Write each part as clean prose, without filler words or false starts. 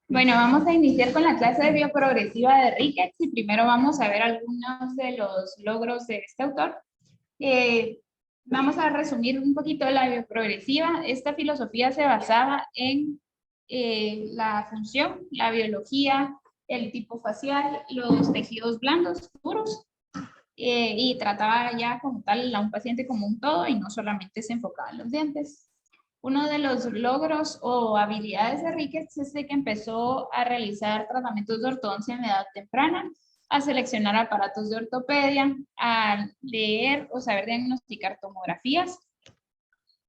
Bueno, vamos a iniciar con la clase de bioprogresiva de Ricketts y primero vamos a ver algunos de los logros de este autor. Vamos a resumir un poquito la bioprogresiva. Esta filosofía se basaba en la función, la biología, el tipo facial, los tejidos blandos, puros, y trataba ya como tal a un paciente como un todo y no solamente se enfocaba en los dientes. Uno de los logros o habilidades de Ricketts es de que empezó a realizar tratamientos de ortodoncia en edad temprana, a seleccionar aparatos de ortopedia, a leer o saber diagnosticar tomografías,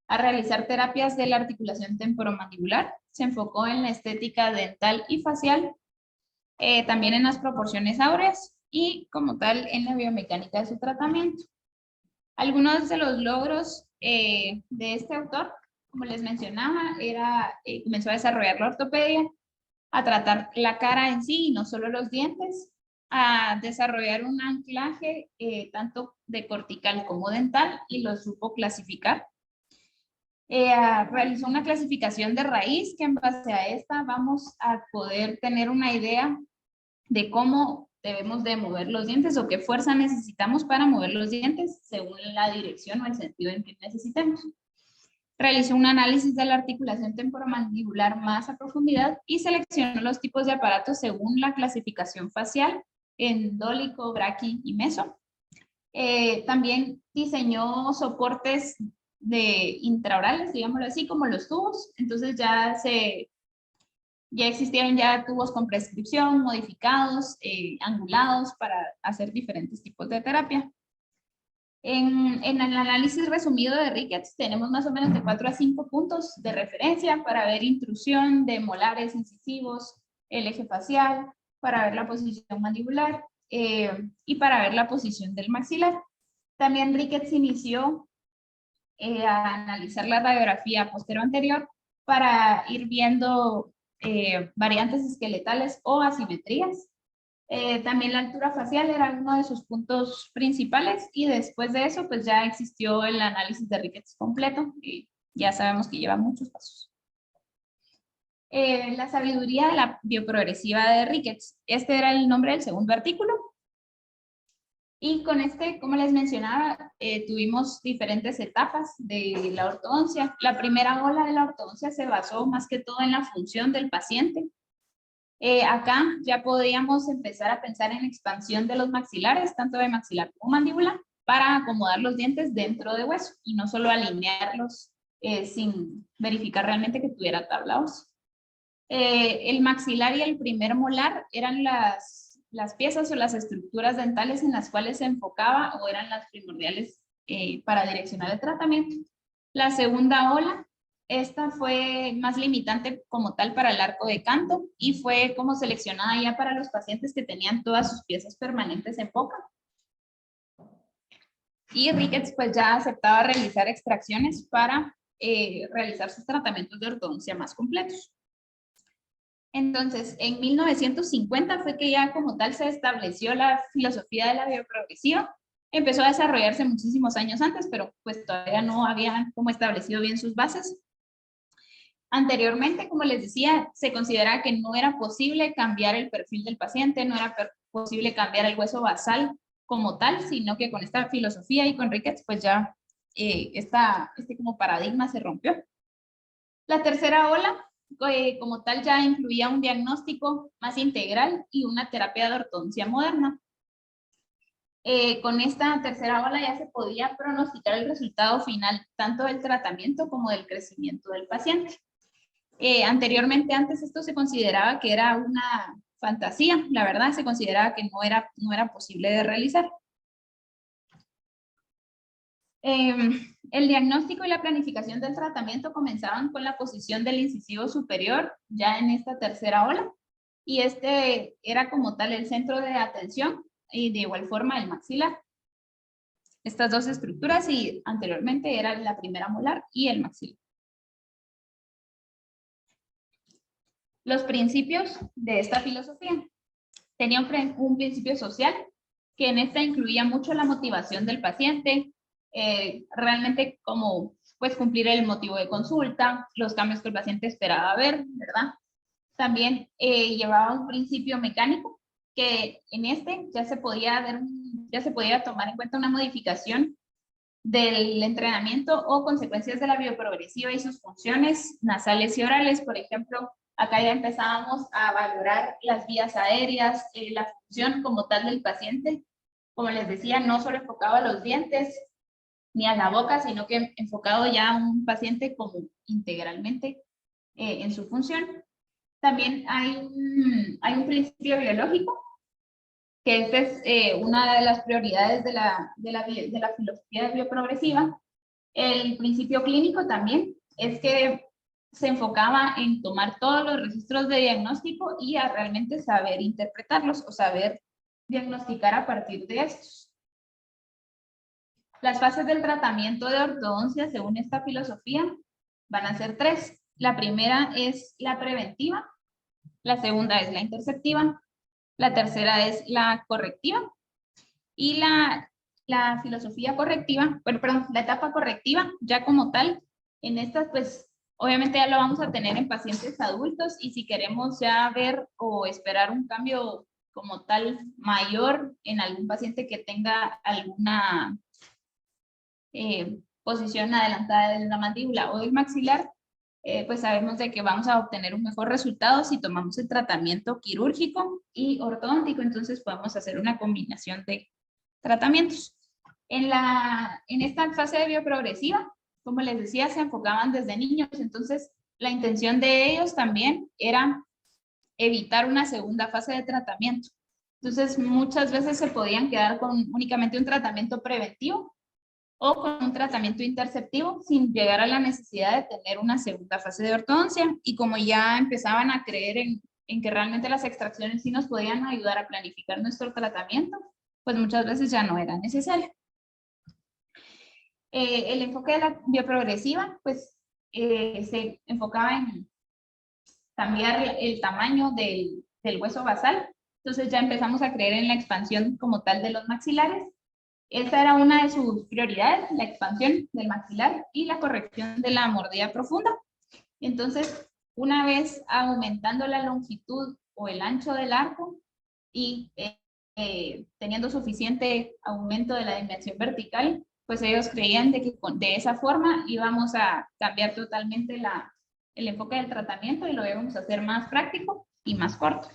a realizar terapias de la articulación temporomandibular. Se enfocó en la estética dental y facial, también en las proporciones áureas y como tal en la biomecánica de su tratamiento. Algunos de los logros de este autor, como les mencionaba, comenzó a desarrollar la ortopedia, a tratar la cara en sí y no solo los dientes, a desarrollar un anclaje tanto de cortical como dental y lo supo clasificar. Realizó una clasificación de raíz que en base a esta vamos a poder tener una idea de cómo debemos de mover los dientes o qué fuerza necesitamos para mover los dientes según la dirección o el sentido en que necesitemos. Realizó un análisis de la articulación temporomandibular más a profundidad y seleccionó los tipos de aparatos según la clasificación facial, endólico, braqui y meso. También diseñó soportes intraorales, digámoslo así, como los tubos. Entonces ya existieron ya tubos con prescripción, modificados, angulados para hacer diferentes tipos de terapia. En el análisis resumido de Ricketts tenemos más o menos de 4 a 5 puntos de referencia para ver intrusión de molares, incisivos, el eje facial, para ver la posición mandibular y para ver la posición del maxilar. También Ricketts inició a analizar la radiografía posterior-anterior para ir viendo variantes esqueletales o asimetrías. También la altura facial era uno de sus puntos principales y después de eso pues ya existió el análisis de Ricketts completo y ya sabemos que lleva muchos pasos. La sabiduría de la bioprogresiva de Ricketts. Este era el nombre del segundo artículo. Y con como les mencionaba, tuvimos diferentes etapas de la ortodoncia. La primera ola de la ortodoncia se basó más que todo en la función del paciente. Acá ya podíamos empezar a pensar en expansión de los maxilares, tanto de maxilar como mandíbula, para acomodar los dientes dentro de hueso y no solo alinearlos sin verificar realmente que tuviera tabla ósea. El maxilar y el primer molar eran las piezas o las estructuras dentales en las cuales se enfocaba o eran las primordiales para direccionar el tratamiento. La segunda ola, esta fue más limitante como tal para el arco de canto y fue como seleccionada ya para los pacientes que tenían todas sus piezas permanentes en boca. Y Ricketts pues ya aceptaba realizar extracciones para realizar sus tratamientos de ortodoncia más completos. Entonces, en 1950 fue que ya como tal se estableció la filosofía de la bioprogresiva. Empezó a desarrollarse muchísimos años antes, pero pues todavía no habían como establecido bien sus bases. Anteriormente, como les decía, se consideraba que no era posible cambiar el perfil del paciente, no era posible cambiar el hueso basal como tal, sino que con esta filosofía y con Ricketts, pues ya este como paradigma se rompió. La tercera ola, como tal, ya incluía un diagnóstico más integral y una terapia de ortodoncia moderna. Con esta tercera ola ya se podía pronosticar el resultado final tanto del tratamiento como del crecimiento del paciente. Anteriormente, antes esto se consideraba que era una fantasía, la verdad, se consideraba que no era posible de realizar. El diagnóstico y la planificación del tratamiento comenzaban con la posición del incisivo superior, ya en esta tercera ola, y este era como tal el centro de atención, y de igual forma el maxilar. Estas dos estructuras, y anteriormente era la primera molar y el maxilar. Los principios de esta filosofía. Tenía un principio social, que en esta incluía mucho la motivación del paciente, realmente como pues cumplir el motivo de consulta, los cambios que el paciente esperaba ver, ¿verdad? También llevaba un principio mecánico que en este ya se podía tomar en cuenta una modificación del entrenamiento o consecuencias de la bioprogresiva y sus funciones nasales y orales. Por ejemplo, acá ya empezábamos a valorar las vías aéreas, la función como tal del paciente. Como les decía, no solo enfocado a los dientes ni a la boca, sino que enfocado ya a un paciente como integralmente en su función. También hay un principio biológico, que esta es una de las prioridades de la filosofía bioprogresiva. El principio clínico también es que se enfocaba en tomar todos los registros de diagnóstico y a realmente saber interpretarlos o saber diagnosticar a partir de estos. Las fases del tratamiento de ortodoncia, según esta filosofía, van a ser 3. La primera es la preventiva, la segunda es la interceptiva, la tercera es la correctiva y la filosofía correctiva, perdón, la etapa correctiva ya como tal, en estas pues obviamente ya lo vamos a tener en pacientes adultos y si queremos ya ver o esperar un cambio como tal mayor en algún paciente que tenga alguna posición adelantada de la mandíbula o del maxilar, pues sabemos de que vamos a obtener un mejor resultado si tomamos el tratamiento quirúrgico y ortodóntico, entonces podemos hacer una combinación de tratamientos. En esta fase de bioprogresiva, como les decía, se enfocaban desde niños, entonces la intención de ellos también era evitar una segunda fase de tratamiento. Entonces muchas veces se podían quedar con únicamente un tratamiento preventivo o con un tratamiento interceptivo sin llegar a la necesidad de tener una segunda fase de ortodoncia. Y como ya empezaban a creer en que realmente las extracciones sí nos podían ayudar a planificar nuestro tratamiento, pues muchas veces ya no era necesario. El enfoque de la bioprogresiva, pues se enfocaba en cambiar el tamaño del hueso basal. Entonces ya empezamos a creer en la expansión como tal de los maxilares. Esta era una de sus prioridades, la expansión del maxilar y la corrección de la mordida profunda. Entonces, una vez aumentando la longitud o el ancho del arco y teniendo suficiente aumento de la dimensión vertical, pues ellos creían de que de esa forma íbamos a cambiar totalmente el enfoque del tratamiento y lo íbamos a hacer más práctico y más corto.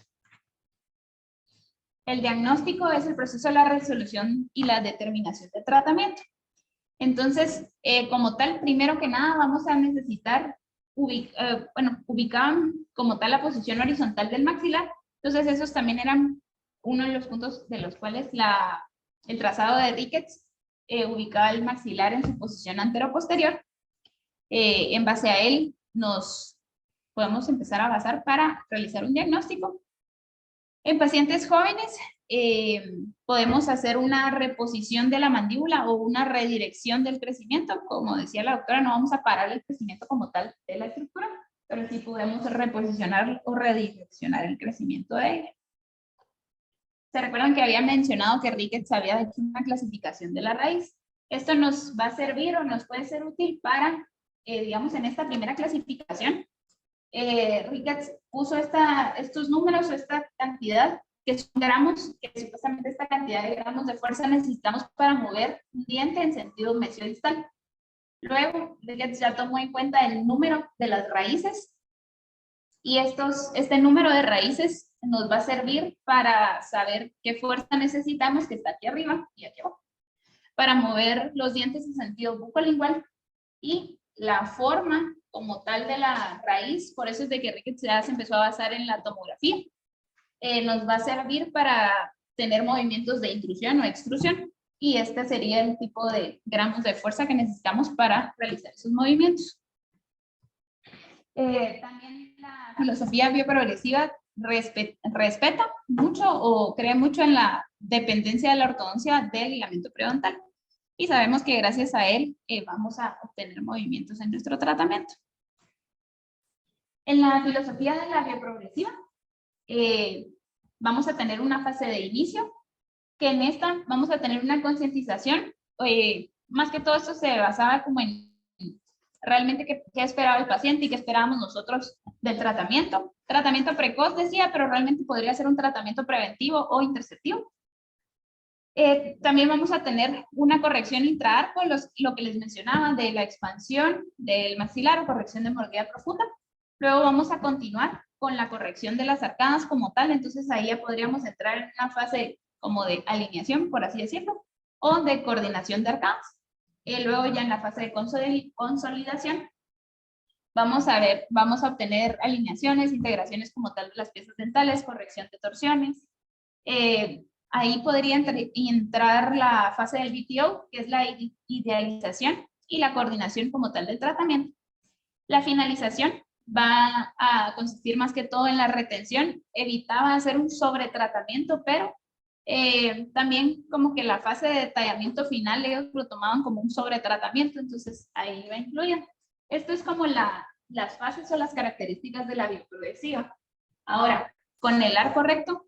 El diagnóstico es el proceso de la resolución y la determinación de tratamiento. Entonces, como tal, primero que nada vamos a necesitar ubicar como tal la posición horizontal del maxilar. Entonces, esos también eran uno de los puntos de los cuales el trazado de Ricketts ubicaba el maxilar en su posición antero-posterior. En base a él nos podemos empezar a basar para realizar un diagnóstico. En pacientes jóvenes podemos hacer una reposición de la mandíbula o una redirección del crecimiento. Como decía la doctora, no vamos a parar el crecimiento como tal de la estructura, pero sí podemos reposicionar o redireccionar el crecimiento de ella. ¿Se recuerdan que había mencionado que Ricketts había hecho una clasificación de la raíz? Esto nos va a servir o nos puede ser útil para, digamos, en esta primera clasificación, Ricketts puso estos números o esta cantidad que son gramos, que supuestamente esta cantidad de gramos de fuerza necesitamos para mover un diente en sentido mesiodistal. Luego, Ricketts ya tomó en cuenta el número de las raíces y este número de raíces nos va a servir para saber qué fuerza necesitamos, que está aquí arriba y aquí abajo, para mover los dientes en sentido bucolingual y la forma como tal de la raíz, por eso es de que Ricketts ya se empezó a basar en la tomografía. Nos va a servir para tener movimientos de intrusión o extrusión y este sería el tipo de gramos de fuerza que necesitamos para realizar esos movimientos. También la filosofía bioprogresiva respeta mucho o cree mucho en la dependencia de la ortodoncia del ligamento periodontal. Y sabemos que gracias a él vamos a obtener movimientos en nuestro tratamiento. En la filosofía de la bioprogresiva vamos a tener una fase de inicio, que en esta vamos a tener una concientización. Más que todo esto se basaba como en realmente qué esperaba el paciente y qué esperábamos nosotros del tratamiento. Tratamiento precoz decía, pero realmente podría ser un tratamiento preventivo o interceptivo. También vamos a tener una corrección intraarco, lo que les mencionaba de la expansión del maxilar o corrección de mordida profunda. Luego vamos a continuar con la corrección de las arcadas como tal, entonces ahí ya podríamos entrar en una fase como de alineación, por así decirlo, o de coordinación de arcadas. Luego ya en la fase de consolidación vamos a obtener alineaciones, integraciones como tal de las piezas dentales, corrección de torsiones. Ahí podría entrar la fase del BTO, que es la idealización y la coordinación como tal del tratamiento. La finalización va a consistir más que todo en la retención. Evitaba hacer un sobretratamiento, pero también como que la fase de detallamiento final ellos lo tomaban como un sobretratamiento, entonces ahí va incluido. Esto es como las fases o las características de la bioprogresiva. Ahora, con el arco recto,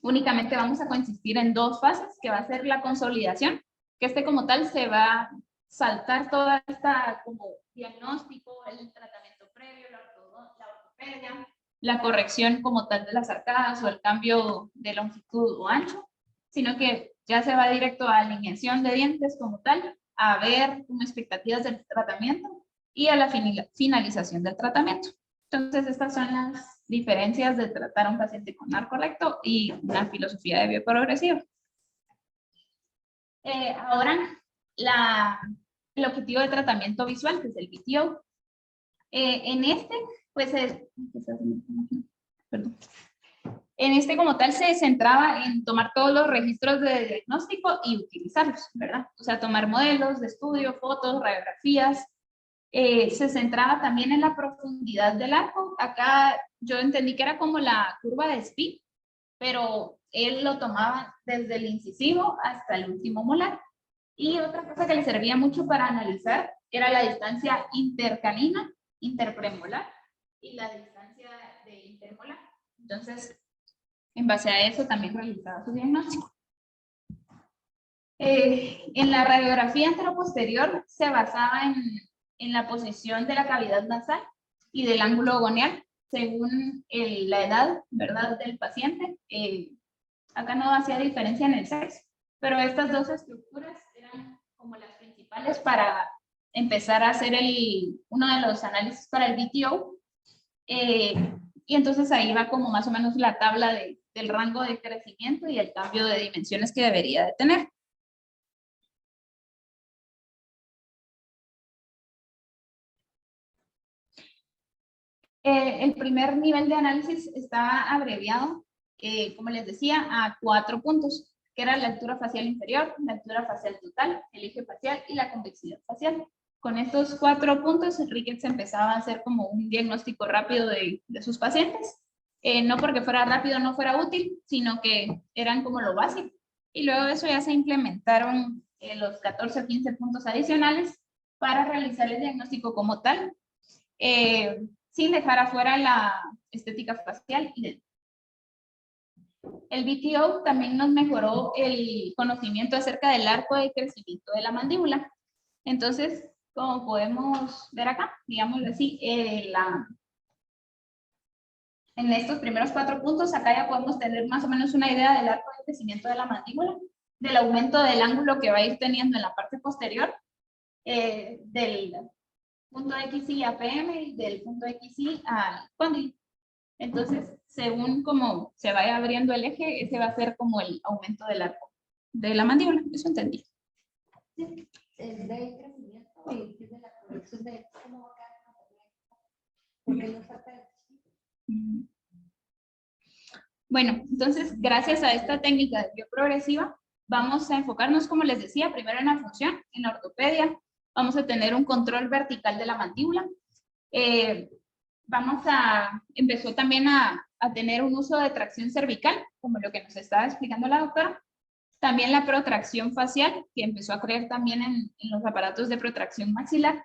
únicamente vamos a consistir en dos fases, que va a ser la consolidación, que como tal se va a saltar toda esta como diagnóstico, el tratamiento previo, la ortopedia, la corrección como tal de las arcadas o el cambio de longitud o ancho, sino que ya se va directo a alineación de dientes como tal, a ver como expectativas del tratamiento y a la finalización del tratamiento. Entonces, estas son las diferencias de tratar a un paciente con arco recto y una filosofía de bioprogresiva. Ahora, el objetivo de tratamiento visual, que es el BTO. En este como tal se centraba en tomar todos los registros de diagnóstico y utilizarlos, ¿verdad? O sea, tomar modelos de estudio, fotos, radiografías. Se centraba también en la profundidad del arco. Acá yo entendí que era como la curva de Spee, pero él lo tomaba desde el incisivo hasta el último molar. Y otra cosa que le servía mucho para analizar era la distancia intercanina, interpremolar y la distancia de intermolar. Entonces, en base a eso también realizaba su diagnóstico. En la radiografía anteroposterior se basaba en la posición de la cavidad nasal y del ángulo gonial según la edad, ¿verdad?, del paciente. Acá no hacía diferencia en el sexo, pero estas dos estructuras eran como las principales para empezar a hacer uno de los análisis para el BTO. Y entonces ahí va como más o menos la tabla del rango de crecimiento y el cambio de dimensiones que debería de tener. El primer nivel de análisis está abreviado, como les decía, a 4 puntos, que era la altura facial inferior, la altura facial total, el eje facial y la convexidad facial. Con estos 4 puntos, Ricketts empezaba a hacer como un diagnóstico rápido de sus pacientes. No porque fuera rápido no fuera útil, sino que eran como lo básico. Y luego de eso ya se implementaron los 14 o 15 puntos adicionales para realizar el diagnóstico como tal, sin dejar afuera la estética facial. El BTO también nos mejoró el conocimiento acerca del arco de crecimiento de la mandíbula. Entonces, como podemos ver acá, digámoslo así, en estos primeros 4 puntos, acá ya podemos tener más o menos una idea del arco de crecimiento de la mandíbula, del aumento del ángulo que va a ir teniendo en la parte posterior, del punto XY a PM y del punto XY al cóndilo. Entonces, según como se vaya abriendo el eje, ese va a ser como el aumento del arco de la mandíbula. Eso entendí. Sí, es de crecimiento y es de la proyección de cómo va a quedar. Porque no falta de... Bueno, entonces, gracias a esta técnica de bioprogresiva, vamos a enfocarnos, como les decía, primero en la función, en la ortopedia. Vamos a tener un control vertical de la mandíbula. Empezó también a tener un uso de tracción cervical, como lo que nos estaba explicando la doctora. También la protracción facial, que empezó a creer también en los aparatos de protracción maxilar.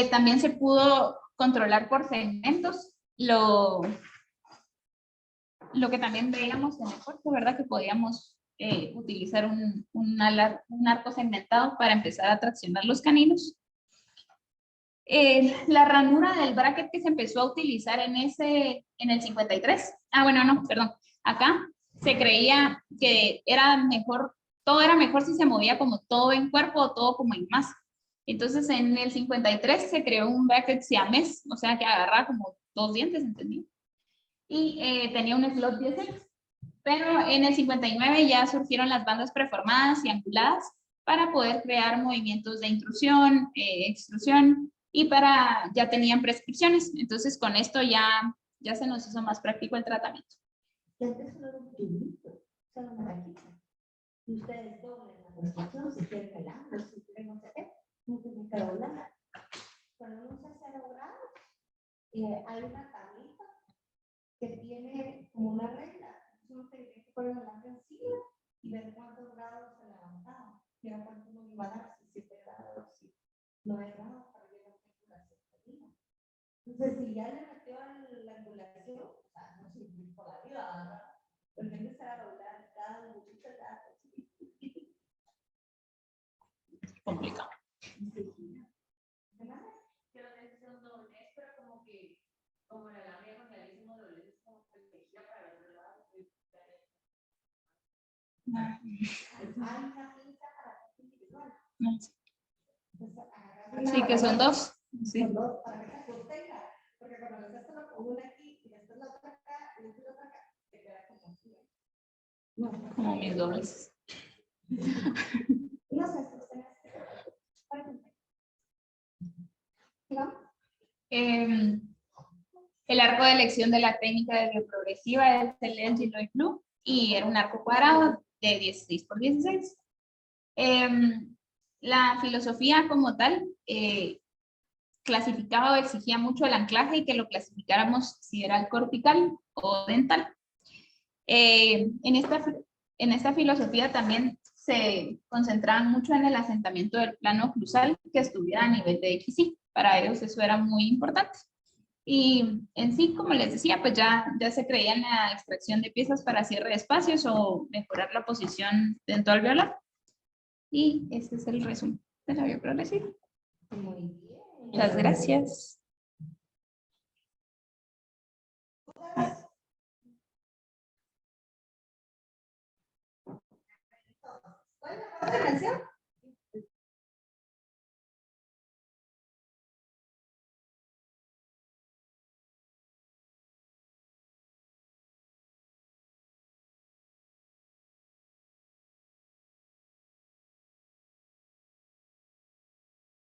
También se pudo controlar por segmentos lo que también veíamos en el corte, ¿verdad? Que podíamos utilizar un arco segmentado para empezar a traccionar los caninos. La ranura del bracket que se empezó a utilizar en el 53. Ah, bueno, no, perdón. Acá se creía que era mejor, todo era mejor si se movía como todo en cuerpo o todo como en masa. Entonces en el 53 se creó un bracket siamés, o sea que agarraba como 2 dientes, ¿entendí? Y tenía un slot 10X. Pero en el 59 ya surgieron las bandas preformadas y anguladas para poder crear movimientos de intrusión, extrusión, y ya tenían prescripciones. Entonces con esto ya se nos hizo más práctico el tratamiento. Y antes solo era un tubito, solo una vaquita. Y ustedes doblen la prescripción si quieren el ángulo, si quieren no sé qué, no tienen que doblar. Cuando uno usa 0 grados, hay una tablita que tiene como una regla. Uno tiene que poner la regla encima y ver cuántos grados se levantaba. Y a cuánto uno iba a dar, si 7 grados, si 9 grados, para llegar a la angulación. Entonces, si ya le metió a la angulación, o sea, no sirve por la vida, ¿verdad? Porque empezar a doblar cada dibujito, cada Complicado. Como la lámina con el mismo doblez es como protegida para el otro lado. Hay una pinza para individual. Sí, que son 2. Sí. Son 2 para que se sostenga. Porque cuando le haces una aquí y después la otra acá y después la otra acá, te queda como así. No. Como mis dobleces. No se sostenga. ¿No? El arco de elección de la técnica de bioprogresiva es el Engiloy Blue y era un arco cuadrado de 16 por 16. La filosofía como tal clasificaba o exigía mucho el anclaje y que lo clasificáramos si era cortical o dental. En esta filosofía también se concentraban mucho en el asentamiento del plano oclusal que estuviera a nivel de XY. Para ellos eso era muy importante. Y en sí, como les decía, pues ya se creía en la extracción de piezas para cierre de espacios o mejorar la posición dentro del violar. Y este es el resumen de la bioprogresiva. Muy bien. Muchas gracias. ¿Cuál es la parte de mención?